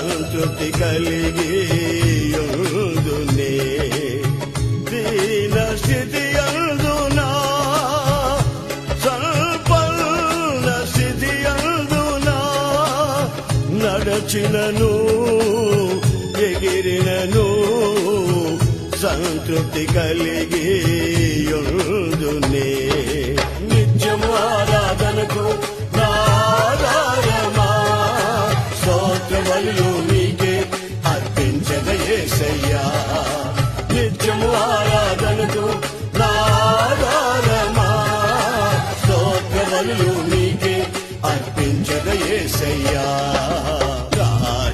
సంతృప్తి కలిగి యుందునే దీన స్థితి అందునా సంపన్న స్థితి అందునా నడచినను ఎగిరినను సంతృప్తి కలిగి యుందునే నిత్యము ఆరాధనకు నారాయణమా స్తోత్రములు నీకే అర్పించద యేసయ్యా నిత్యము ఆరాధనకు నారాయణమా స్తోత్రములు నీకే అర్పించద యేసయ్యా